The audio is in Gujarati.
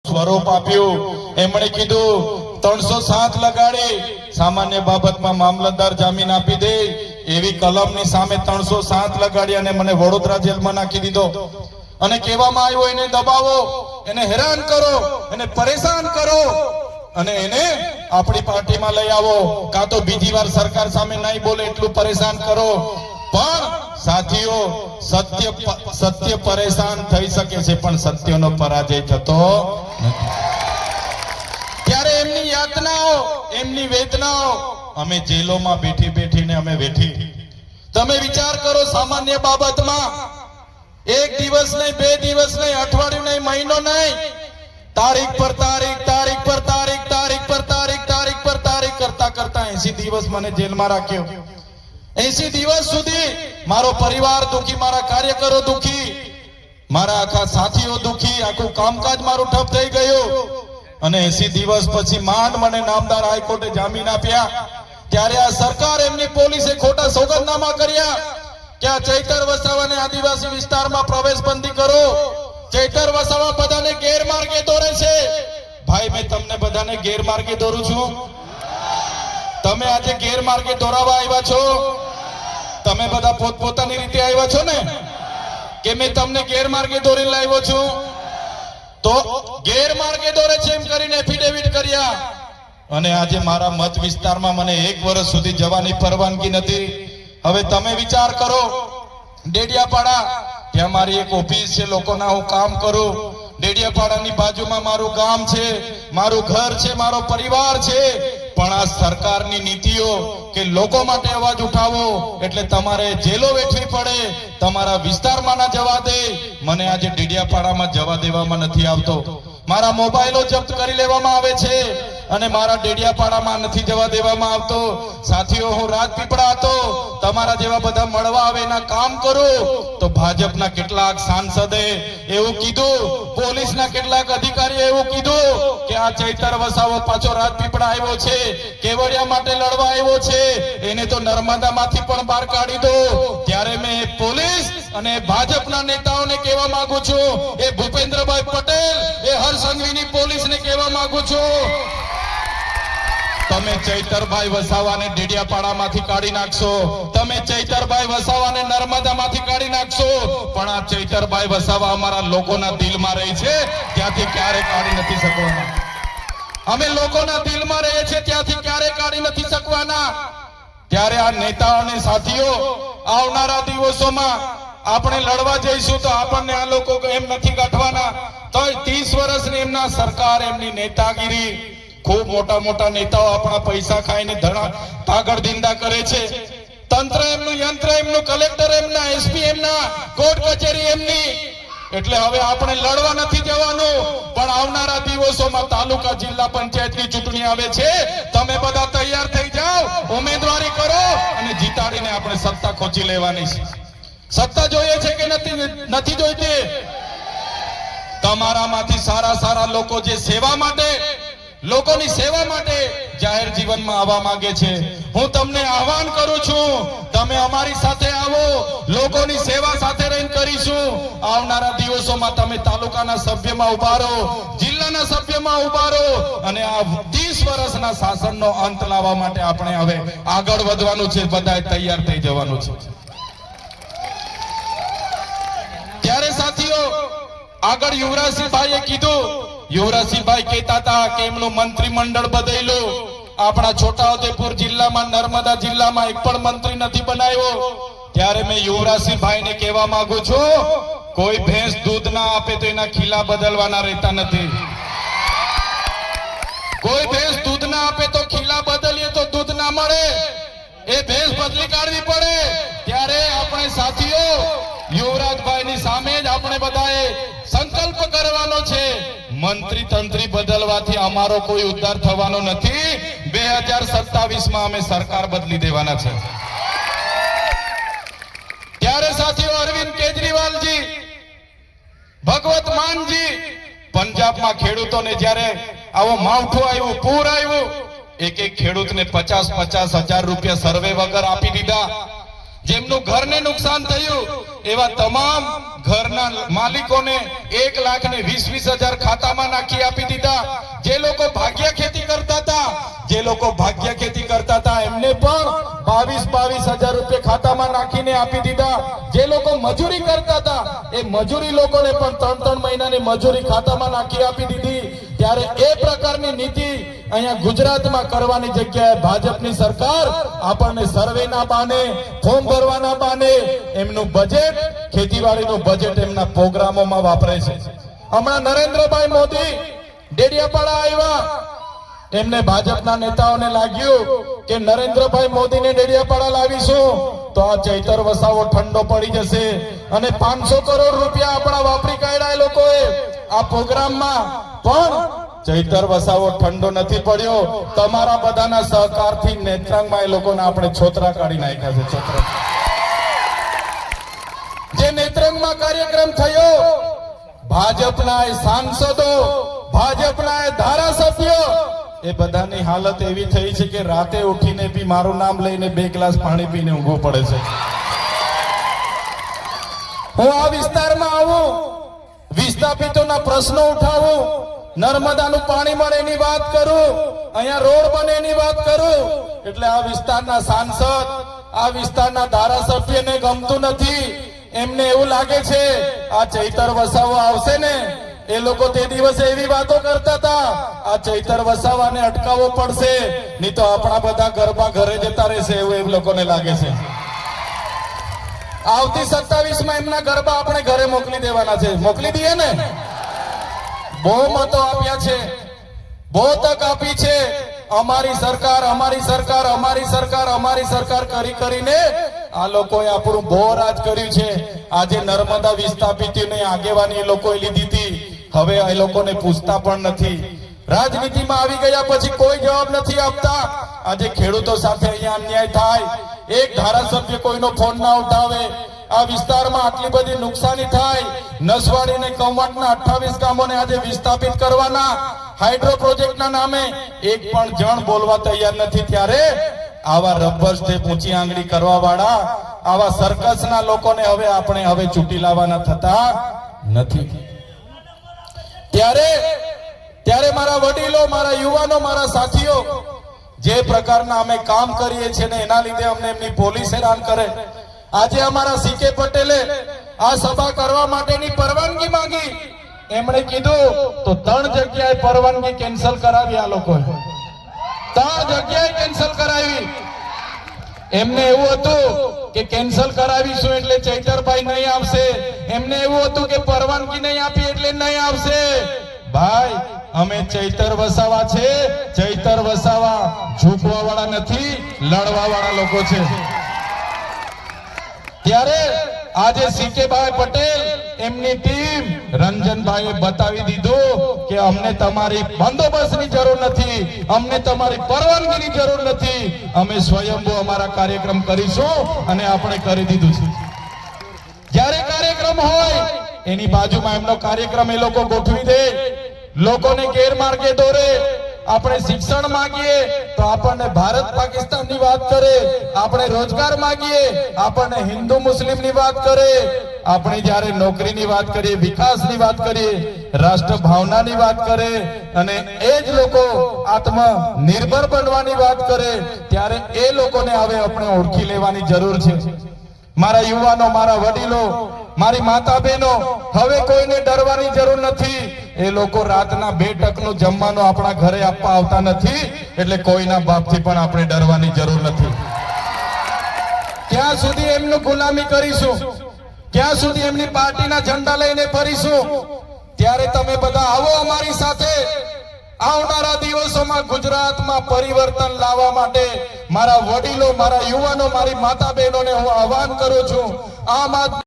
સ્વરૂપ આપ્યું. એમણે કીધું 307 લગાડી સામાન્ય બાબતમાં મામલતદાર જામીન આપી દે એવી કલમની સામે 307 લગાડી અને મને વડોદરા જેલમાં નાખી દીધો. અને કહેવામાં આવ્યું એને દબાવો, એને હેરાન કરો, એને પરેશાન કરો અને એને આપણી પાર્ટીમાં લઈ આવો, કાં તો બીજી વાર સરકાર સામે નહીં બોલે એટલું પરેશાન કરો. પણ સાથીઓ, સત્ય પરેશાન થઈ શકે છે પણ સત્યનો પરાજય થતો નથી. ત્યારે એમની યાતનાઓ, એમની વેદનાઓ અમે જેલોમાં બેઠી બેઠીને અમે વેઠી. તમે વિચાર કરો, સામાન્ય બાબતમાં એક દિવસ નહીં, 2 દિવસ નહીં, અઠવાડિયું નહીં, મહિનો નહીં, તારીખ પર તારીખ, તારીખ પર તારીખ, તારીખ પર તારીખ, તારીખ પર તારીખ કરતા કરતા 80 દિવસ મને જેલમાં રાખ્યો. 80 દિવસ સુધી મારો પરિવાર દુખી, મારા કાર્યકરો દુખી, મારા આખા સાથીઓ દુખી, આખું કામકાજ મારું ઠપ થઈ ગયું. અને 80 દિવસ પછી માંડ મને નામદાર હાઈકોર્ટે જામીન આપ્યા. ત્યારે આ સરકાર, એમની પોલીસે ખોટા સોગંદનામા કર્યા કે આ ચૈતર વસાવાને આદિવાસી વિસ્તારમાં પ્રવેશબંધી કરો. ચૈતર વસાવા બધાને ગેરમાર્ગે દોરે છે. ભાઈ, મેં તમને બધાને ગેરમાર્ગે દોરું છું? તમે આજે ગેરમાર્ગે દોરાવા આવ્યા છો? તમે બધા પોતપોતાની રીતે આવ્યા છો ને? કે મેં તમને ગેરમાર્ગે દોરી લાવ્યો છું? તો ગેરમાર્ગે દોરે છે એમ કરીને એફિડેવિટ કર્યા. અને આજે મારા મત વિસ્તારમાં મને 1 વર્ષ સુધી જવાની પરવાનગી નથી. હવે તમે વિચાર કરો, ડેડિયાપાડા ત્યાં મારી એક ઓફિસ છે, લોકોના હું કામ કરું. ડેડિયાપાડાની બાજુમાં મારું ગામ છે, મારું ઘર છે, મારો પરિવાર છે. પણ આ સરકારની નીતિઓ કે લોકો માટે અવાજ ઉઠાવો એટલે તમારે જેલો વેઠવી પડે, તમારા વિસ્તારમાં ના જવા દે. મને આજે ડેડિયાપાડામાં જવા દેવામાં નથી આવતો. મારા મોબાઈલો જપ્ત કરી લેવામાં આવે છે અને મારા ડેડિયાપાડામાં નથી જવા દેવામાં આવતો. સાથીઓ, હું રાજપીપળા હતો, તમારા જેવા બધા મળવા આવે, એના કામ કરું તો ભાજપના કેટલાક સાંસદે એવું કીધું, પોલીસના કેટલાક અધિકારીએ એવું કીધું કે આ ચૈતર વસાવો પાછો રાજપીપળા આવ્યો છે, કેવડિયા માટે લડવા આવ્યો છે, એને તો નર્મદામાંથી પણ બહાર કાઢી દો. ત્યારે મેં પોલીસ અને ભાજપના નેતાઓને કહેવા માંગુ છું, એ ભૂપેન્દ્રભાઈ પટેલ, એ હર્ષસંઘવીની પોલીસને કહેવા માંગુ છું, તમે ચૈતરભાઈ વસાવાને ડેડિયાપાડામાંથી કાઢી નાખશો, તમે ચૈતરભાઈ વસાવાને નર્મદામાંથી કાઢી નાખશો, પણ આ ચૈતરભાઈ વસાવા અમારા લોકોના દિલમાં રહે છે, ત્યાંથી ક્યારે કાઢી નથી શકવાના. અમે લોકોના દિલમાં રહીએ છીએ, ત્યાંથી ક્યારે કાઢી નથી શકવાના. ત્યારે આ નેતાઓને, સાથીઓ, આવનારા દિવસોમાં આપણે લડવા જઈશું તો આપણને આ લોકો એમ નથી કાઢવાના. તો 30 વર્ષની એમના સરકાર, એમની નેતાગીરી, ખૂબ મોટા મોટા નેતાઓ આપણા પૈસા ખાઈને પાગળ ધંધા કરે છે. તંત્ર એમનું, યંત્ર એમનું, કલેક્ટર એમના, એસપી એમના, કોર્ટ કચેરી એમની. એટલે હવે આપણે લડવા નથી જવાનું, પણ આવનારા દિવસોમાં તાલુકા, જિલ્લા પંચાયતની ચૂંટણી આવે છે. તમે બધા તૈયાર થઈ જાઓ, ઉમેદવારી કરો અને જીતાડીને આપણે સત્તા ખોચી લેવાની છે. સત્તા જોઈએ છે કે નથી જોઈતી? તમારામાંથી સારા સારા લોકો જે સેવા માટે, લોકોની સેવા માટે જાહેર જીવનમાં આવવા માંગે છે, હું તમને આહવાન કરું છું, તમે અમારી સાથે આવો, લોકોની સેવા સાથે રહીને કરીશું. આવનારા દિવસોમાં તમે તાલુકાના સભ્યમાં ઉભા રહો, જિલ્લાના સભ્યમાં ઉભા રહો અને આ 30 વર્ષના શાસનનો અંત લાવવા માટે આપણે હવે આગળ વધવાનું છે, બધાએ તૈયાર થઈ જવાનું છે. ત્યારે સાથીઓ, આગળ યુવરાજસિંહભાઈએ કીધું, યુવરાજસિંહભાઈ કહેતા હતા કે એમનું મંત્રીમંડળ બદલ્યું. આપણા છોટાઉદેપુર જિલ્લામાં, નર્મદા જિલ્લામાં એક પણ મંત્રી નથી બનાવ્યો. ત્યારે મેં યુવરાજસિંહભાઈને કહેવા માંગુ છું, કોઈ ભેંસ દૂધ ના આપે તો એના ખીલા બદલવાના રહેતા નથી. કોઈ ભેંસ દૂધ ના આપે તો ખીલા બદલીએ તો દૂધ ના મળે, એ ભેંસ બદલી કાઢવી પડે. ત્યારે આપણે સાથીઓ, યુવરાજભાઈની સામે જ આપણે બધાએ સંકલ્પ કરવાનો છે, મંત્રી તંત્રી બદલવાથી અમારો કોઈ ઉદ્ધાર થવાનો નથી. 2027માં અમે સરકાર બદલી દેવાના છે. ત્યારે સાથીઓ, અરવિંદ કેજરીવાલજી, ભગવત માનજી, પંજાબમાં ખેડૂતોને જ્યારે આવો માવઠું આવ્યું, પૂર આવ્યું, એક એક ખેડૂતને 50-50 હજાર રૂપિયા સર્વે વગર આપી દીધા. જેમનું ઘરને નુકસાન થયું એવા તમામ ઘરના માલિકોને 1,20,20,000 ખાતામાં નાખી આપી દીધા. જે લોકો ભાગ્ય ખેતી કરતા હતા એમને પણ 22,000 રૂપિયા ખાતામાં નાખીને આપી દીધા. જે લોકો મજૂરી કરતા હતા એ મજૂરી લોકોને પણ 3 મહિનાની મજૂરી ખાતામાં નાખી આપી દીધી. ત્યારે એ પ્રકારની નીતિ અહીંયા ગુજરાતમાં કરવાની જગ્યાએ ભાજપની સરકાર આપણને સર્વેના બહાને, ફોર્મ ભરવાના બહાને એમનું બજેટ, ખેતીવાડીનું બજેટ એમના પ્રોગ્રામોમાં વાપરે છે. હમણાં નરેન્દ્રભાઈ મોદી ડેડિયાપાડા આવ્યા, એમને ભાજપના નેતાઓને લાગ્યું કે નરેન્દ્રભાઈ મોદીને ડેડિયાપાડા લાવીશું તો આ ચૈતર વસાવો ઠંડો પડી જશે અને 500 કરોડ રૂપિયા આપણા વાપરી કાઢ્યા એ લોકોએ આ પ્રોગ્રામમાં. પણ ચૈતર વસાવો ઠંડો નથી પડ્યો. તમારા બધાના સહકારથી નેત્રાંગમાં એ લોકોને આપણે છોતરા કાઢી નાખ્યા છે. છોતરા જે નેત્રંગમાં કાર્યક્રમ થયો, ભાજપના સાંસદો, ભાજપના ધારાસભ્યો, એ બધાની હાલત એવી થઈ છે કે રાતે ઉઠીને બી મારું નામ લઈને 2 ગ્લાસ પાણી પીને ઊંઘવું પડે છે. હું આ વિસ્તારમાં આવું, વિસ્થાપિતોના પ્રશ્નો ઉઠાવું, નર્મદાનું પાણી મળે એની વાત કરું, અહીંયા રોડ બને એની વાત કરું, એટલે આ વિસ્તારના સાંસદ, આ વિસ્તારના ધારાસભ્યને ગમતું નથી. એમને એવું લાગે છે આ ચૈતર વસાવો આવશે ને, એ લોકો તે દિવસે એવી વાતો કરતા હતા, આ ચૈતર વસાવાને અટકાવવો પડશે, નહીં તો આપણા બધા ગરબા ઘરે જતા રહેશે, એવું એ લોકોને લાગે છે. આવતી 27માં એમના ગરબા આપણે ઘરે મોકલી દેવાના છે. મોકલી દઈએ ને? બહુ મતો આપ્યા છે, બહુ તક આપી છે. અમારી સરકાર, અમારી સરકાર, અમારી સરકાર, અમારી સરકાર કરીને આ લોકોએ આપણું બહુ રાજ કર્યું છે. આજે નર્મદા વિસ્થાપિતોની આગેવાની એ લોકોએ લીધી હતી, હવે એ લોકોને પૂછતા પણ નથી. રાજનીતિમાં આવી ગયા પછી કોઈ જવાબ નથી આપતા. આજે ખેડૂતો સાથે અહીંયા અન્યાય થાય, એક ધારાસભ્ય કોઈનો ફોન ના ઉઠાવે, આ વિસ્તારમાં આટલી બધી નુકસાની થાય, નસવાડી અને કવાંટના 28 ગામોને આજે વિસ્થાપિત કરવાના, હાઇડ્રો પ્રોજેક્ટના નામે એક પણ જણ બોલવા તૈયાર નથી. ત્યારે આવા રબર સ્ટેપ ઊંચી આંગળી કરવા વાળા, આવા સર્કસના લોકોને હવે આપણે ચૂંટી લાવવાના થતા નથી. ત્યારે મારા વડીલો, મારા યુવાનો, મારા સાથીઓ, જે પ્રકારના અમે કામ કરીએ છીએ ને એના લીધે અમને એમની પોલીસ હેરાન કરે. આજે અમારા સીકે પટેલે આ સભા કરવા માટેની પરવાનગી માંગી, એમણે કીધું તો 3 જગ્યાએ પરવાનગી કેન્સલ કરાવી. આ લોકોએ 3 જગ્યાએ કેન્સલ કરાવી. એમને એવું હતું કે કેન્સલ કરાવીશું એટલે ચૈતરભાઈ નહીં આવશે, એમને એવું હતું કે પરવાનગી નહીં આપી એટલે નહીં આવશે. ભાઈ, અમે ચૈતર વસાવા છે, ચૈતર વસાવા ઝૂકવા વાળા નથી, લડવા વાળા લોકો છે. ત્યારે આજે સીકેભાઈ પટેલ, એમની ટીમ, રંજનભાઈએ બતાવી દીધું કે અમને તમારી બંદોબસ્તની જરૂર નથી, અમને તમારી પરવાનગીની જરૂર નથી, અમે સ્વયંભૂ અમારા કાર્યક્રમ કરીશું અને આપણે કરી દીધું છે. જ્યારે કાર્યક્રમ હોય એની બાજુમાં એમનો કાર્યક્રમ એ લોકો ગોઠવી દે, લોકોને ગેરમાર્ગે દોરે. આપણે શિક્ષણ માંગીએ તો આપણને ભારત પાકિસ્તાનની વાત કરે, આપણે રોજગાર માંગીએ આપણને હિન્દુ મુસ્લિમની વાત કરે, આપણે જ્યારે નોકરીની વાત કરીએ, વિકાસની વાત કરીએ, રાષ્ટ્ર ભાવનાની વાત કરે અને એ જ લોકો આત્મનિર્ભર બનવાની વાત કરે, ત્યારે એ લોકોને હવે આપણે ઓળખી લેવાની જરૂર છે. મારા યુવાનો, મારા વડીલો, મારી માતા બહેનો, હવે કોઈને ડરવાની જરૂર નથી. એ લોકો રાતના 2 ટકનું જમવાનું આપણા ઘરે આપવા આવતા નથી, એટલે કોઈના બાપથી પણ આપણે ડરવાની જરૂર નથી. ક્યાં સુધી એમનું ગુલામી કરીશું? ક્યાં સુધી એમની પાર્ટીના ઝંડા લઈને ફરીશું? ત્યારે તમે બધા આવો અમારી સાથે. આવનારા દિવસોમાં ગુજરાતમાં પરિવર્તન લાવવા માટે મારા વડીલો, મારા યુવાનો, મારી માતા બહેનોને હું આહવાન કરું છું. આમ આદમી